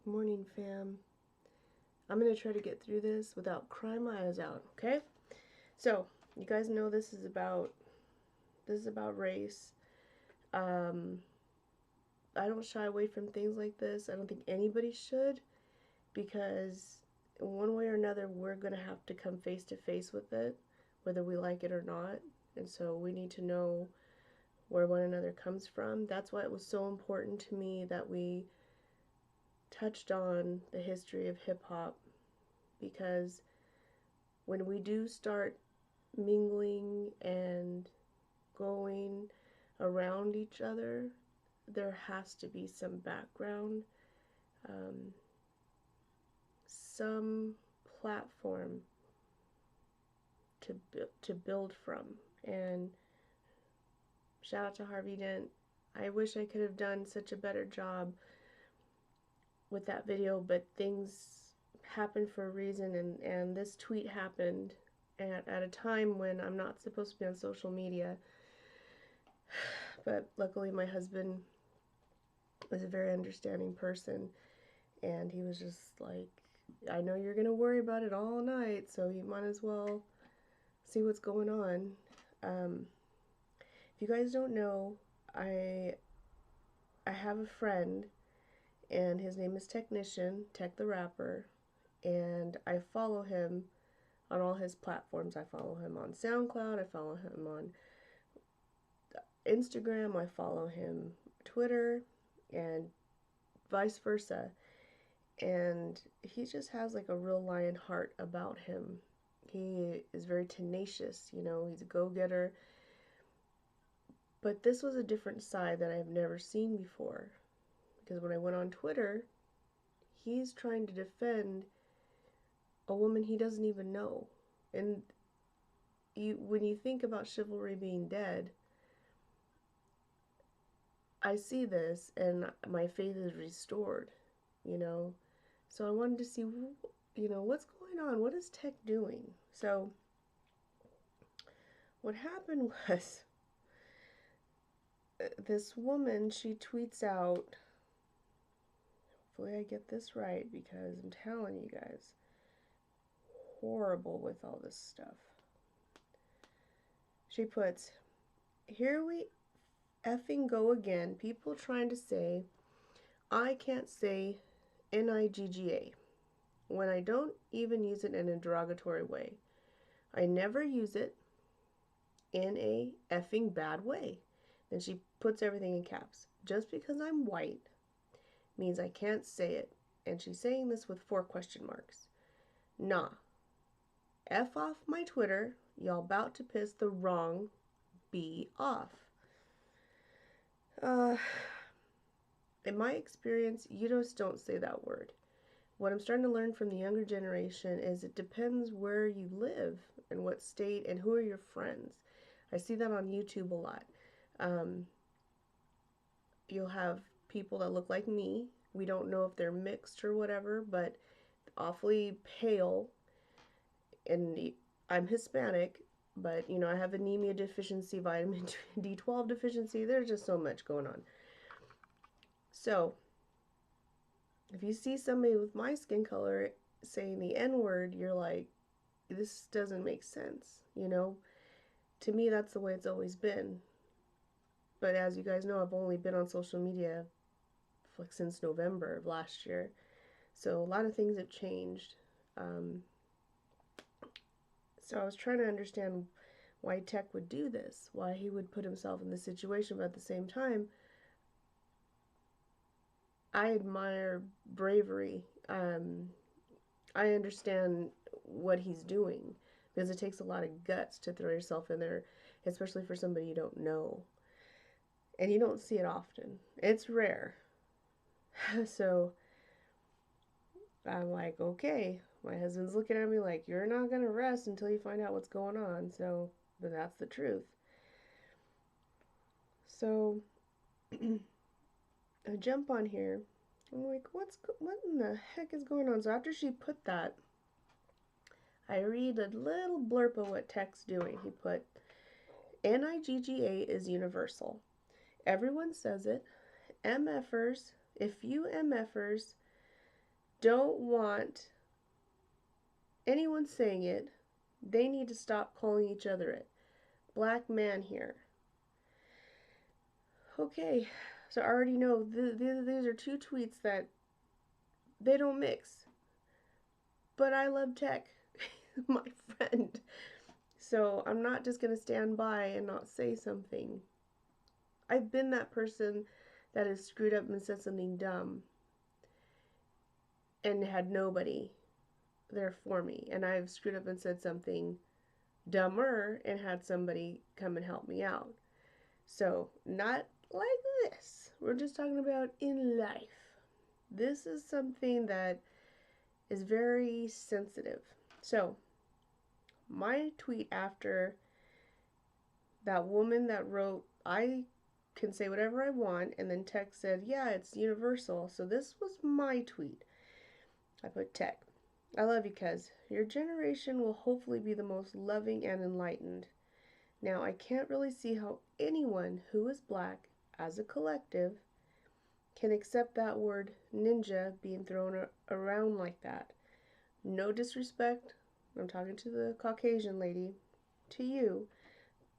Morning, fam. I'm gonna try to get through this without crying my eyes out, okay? So, you guys know this is about race. Um, I don't shy away from things like this. I don't think anybody should, because one way or another we're gonna have to come face to face with it, whether we like it or not. And so we need to know where one another comes from. That's why it was so important to me that we touched on the history of hip hop, because when we do start mingling and going around each other, there has to be some background, um, some platform to build from. And shout out to Harvey Dent. I wish I could have done such a better job with that video, but things happen for a reason, and this tweet happened at a time when I'm not supposed to be on social media. But luckily my husband was a very understanding person, and he was just like, I know you're gonna worry about it all night, so you might as well see what's going on. If you guys don't know, I I have a friend, and his name is Technician, Tech the Rapper, and I follow him on all his platforms. I follow him on SoundCloud, I follow him on Instagram, I follow him Twitter, and vice versa. And he just has like a real lion heart about him. He is very tenacious, he's a go-getter. But this was a different side that I've never seen before. Because when I went on Twitter, he's trying to defend a woman he doesn't even know. And when you think about chivalry being dead, I see this and my faith is restored, you know. So I wanted to see, what's going on? What is Tech doing? So what happened was, this woman, she tweets out, hopefully I get this right because I'm telling you guys, horrible with all this stuff. She puts, here we effing go again, people trying to say I can't say Nigga when I don't even use it in a derogatory way. I never use it in a effing bad way. Then she puts everything in caps. Just because I'm white means I can't say it. And she's saying this with 4 question marks. Nah. F off my Twitter. Y'all about to piss the wrong B off. In my experience, you just don't say that word. What I'm starting to learn from the younger generation is it depends where you live and what state and who are your friends. I see that on YouTube a lot. You'll have people that look like me. We don't know if they're mixed or whatever, but awfully pale. And I'm Hispanic, but I have anemia deficiency, vitamin D12 deficiency. There's just so much going on. So if you see somebody with my skin color saying the N-word, you're like, this doesn't make sense, To me, that's the way it's always been. But as you guys know, I've only been on social media like since November of last year. So a lot of things have changed. So I was trying to understand why Tech would do this, why he would put himself in this situation, but at the same time, I admire bravery. I understand what he's doing because it takes a lot of guts to throw yourself in there, especially for somebody you don't know. And you don't see it often. It's rare. So I'm like, okay. My husband's looking at me like, you're not going to rest until you find out what's going on. So, but that's the truth. So I jump on here. I'm like, what in the heck is going on? So after she put that, I read a little blurb of what Tech's doing. He put, Nigga is universal. Everyone says it. MFers, if you MFers don't want anyone saying it. They need to stop calling each other it. Black man here. Okay, so I already know these are two tweets that they don't mix. But I love tech, my friend. So I'm not just going to stand by and not say something. I've been that person that has screwed up and said something dumb and had nobody there for me. And I've screwed up and said something dumber and had somebody come and help me out. So, not like this. We're just talking about in life. This is something that is very sensitive. So, my tweet after that woman that wrote, I can say whatever I want, and then Tech said, yeah, it's universal. So this was my tweet. I put, Tech, I love you, cuz your generation will hopefully be the most loving and enlightened. Now, I can't really see how anyone who is black, as a collective, can accept that word ninja being thrown around like that. No disrespect, I'm talking to the Caucasian lady, to you,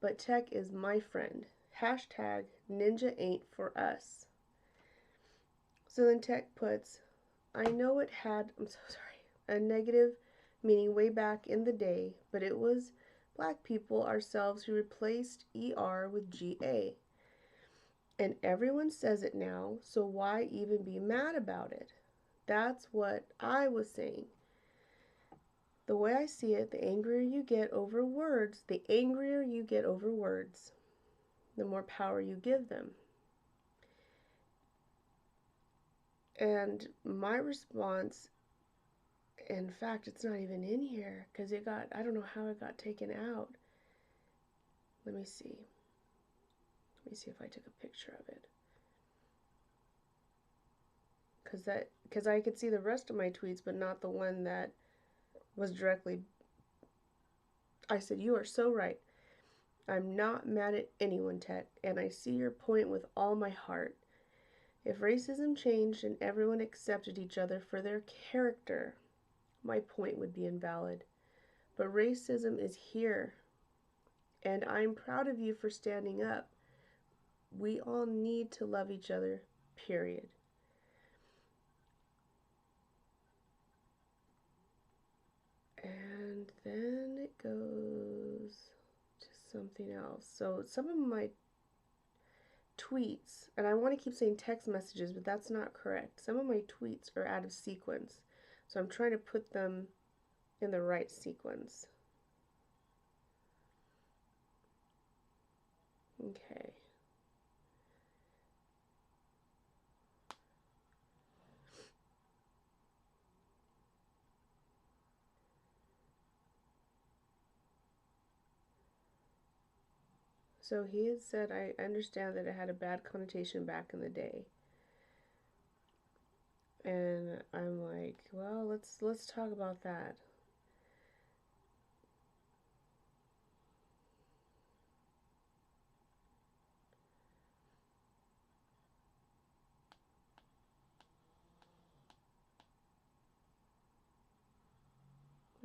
but Tech is my friend. Hashtag ninja ain't for us. So then Tech puts, I know it had, I'm so sorry, a negative meaning way back in the day, but it was black people ourselves who replaced ER with GA. And everyone says it now, so why even be mad about it? That's what I was saying. The way I see it, the angrier you get over words, the more power you give them. And my response, in fact, it's not even in here because I don't know how it got taken out. Let me see. Let me see if I took a picture of it. Because I could see the rest of my tweets, but not the one that was directly. I said, you are so right. I'm not mad at anyone, Tech, and I see your point with all my heart. If racism changed and everyone accepted each other for their character, my point would be invalid. But racism is here, and I'm proud of you for standing up. We all need to love each other, period. And then it goes to something else. So some of my tweets, and I want to keep saying text messages, but that's not correct. Some of my tweets are out of sequence. So I'm trying to put them in the right sequence. Okay. So he had said, I understand that it had a bad connotation back in the day. And I'm like, well, let's talk about that.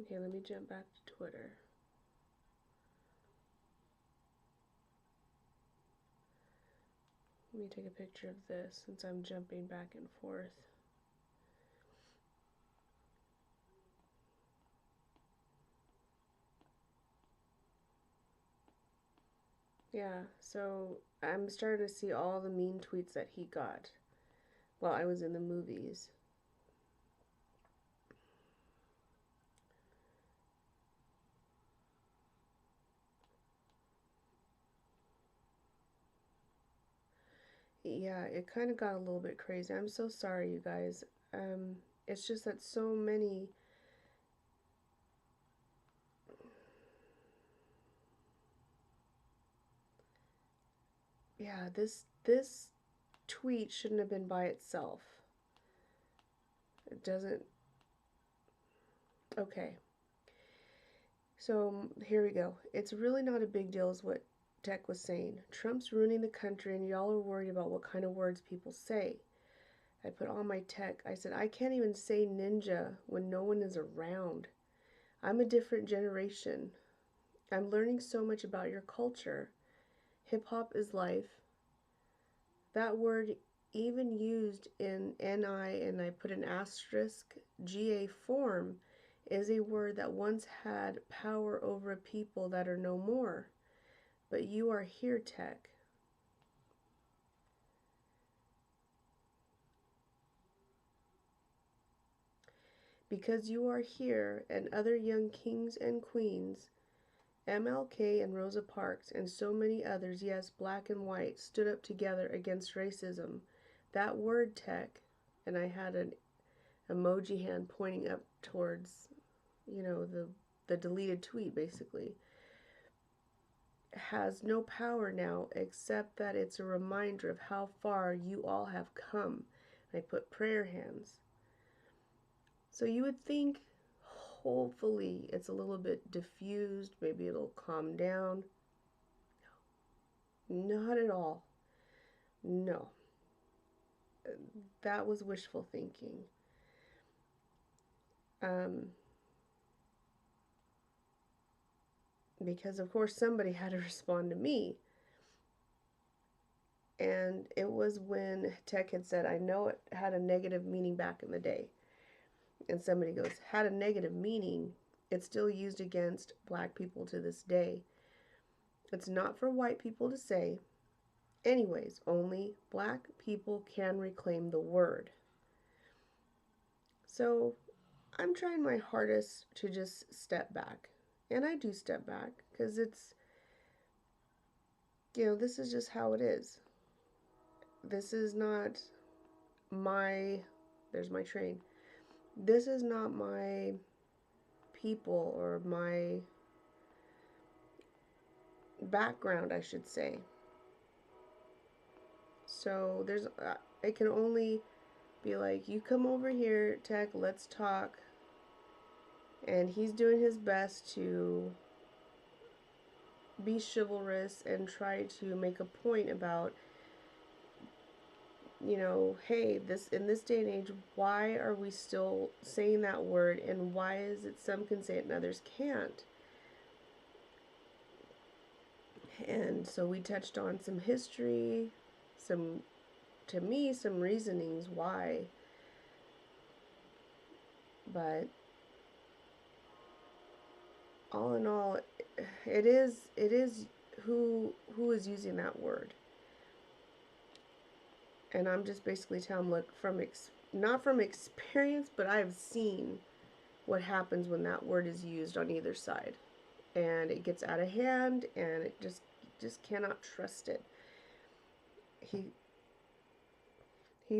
Okay, let me jump back to Twitter. Let me take a picture of this since I'm jumping back and forth. Yeah, so I'm starting to see all the mean tweets that he got while I was in the movies. Yeah, it kind of got a little bit crazy. I'm so sorry, you guys. It's just that so many. Yeah, this tweet shouldn't have been by itself. It doesn't. Okay. So here we go. It's really not a big deal, is what Tech was saying. Trump's ruining the country, and y'all are worried about what kind of words people say. I put on my tech. I said, I can't even say ninja when no one is around. I'm a different generation. I'm learning so much about your culture. Hip hop is life. That word, even used in NI and I put an asterisk GA form, is a word that once had power over a people that are no more. But you are here, tech. Because you are here and other young kings and queens, MLK and Rosa Parks and so many others, yes, black and white, stood up together against racism. That word, tech, and I had an emoji hand pointing up towards, the deleted tweet basically, has no power now except that it's a reminder of how far you all have come. I put prayer hands. So you would think, hopefully, it's a little bit diffused, maybe it'll calm down. No, not at all. No, that was wishful thinking. Um, because, of course, somebody had to respond to me. And it was when Tech had said, I know it had a negative meaning back in the day. And somebody goes, had a negative meaning. It's still used against black people to this day. It's not for white people to say. Anyways, only black people can reclaim the word. So I'm trying my hardest to just step back. And I do step back because it's, this is just how it is. This is not my, there's my train. This is not my people or my background, I should say. So it can only be like, you come over here, Tech, let's talk. And he's doing his best to be chivalrous and try to make a point about, hey, this in this day and age, why are we still saying that word, and why is it some can say it and others can't? And so we touched on some history, some reasonings why. But all in all, it is who is using that word. And I'm just basically telling them, look, not from experience, but I've seen what happens when that word is used on either side, and it gets out of hand, and it just cannot trust it. He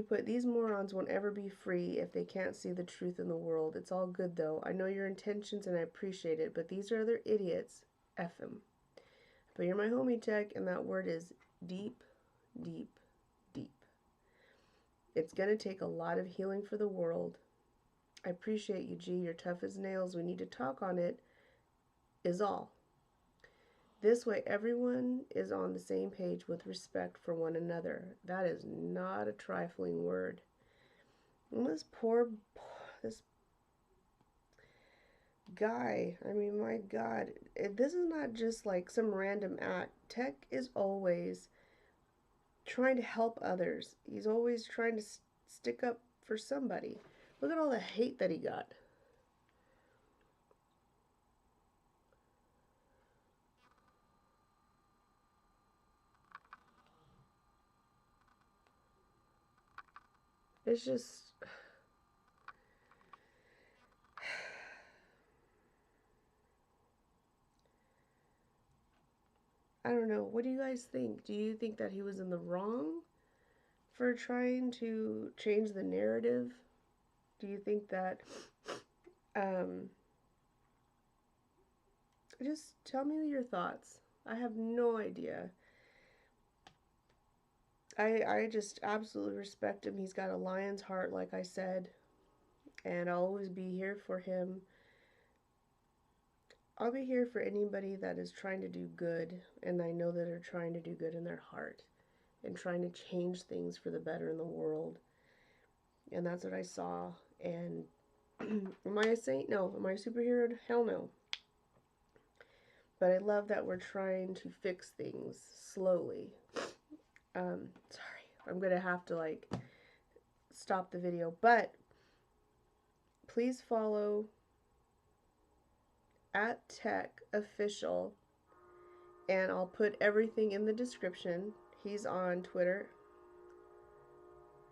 put, these morons won't ever be free if they can't see the truth in the world. It's all good though. I know your intentions and I appreciate it, but these are other idiots. F them. But you're my homie, Tech, and that word is deep, deep, deep. It's going to take a lot of healing for the world. I appreciate you, G. You're tough as nails. We need to talk on it, is all. This way, everyone is on the same page with respect for one another. That is not a trifling word. And this guy, I mean, my God, this is not just like some random act. Tech is always trying to help others. He's always trying to stick up for somebody. Look at all the hate that he got. It's just, I don't know. What do you guys think? Do you think that he was in the wrong for trying to change the narrative? Do you think that, just tell me your thoughts. I have no idea. I just absolutely respect him. He's got a lion's heart, like I said, and I'll always be here for him. I'll be here for anybody that is trying to do good, and I know that they're trying to do good in their heart and trying to change things for the better in the world. And that's what I saw. And am I a saint? No. Am I a superhero? Hell no. But I love that we're trying to fix things slowly. Sorry. I'm going to have to, like, stop the video. But please follow @TechOfficial. And I'll put everything in the description. He's on Twitter.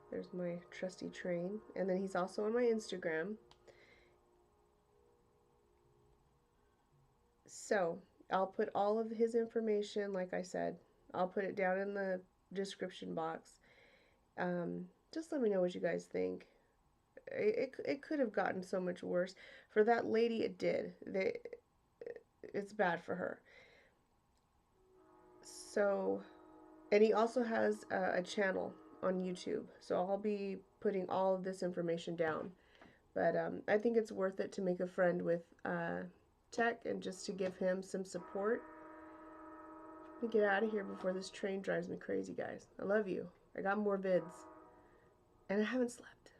There's my trusty train. And then he's also on my Instagram. So, I'll put all of his information, like I said. I'll put it down in the description box. Just let me know what you guys think. It could have gotten so much worse. For that lady, it did. It's bad for her. So, and he also has a channel on YouTube. So I'll be putting all of this information down. But I think it's worth it to make a friend with Tech and just to give him some support. Let me get out of here before this train drives me crazy, guys. I love you. I got more vids. And I haven't slept.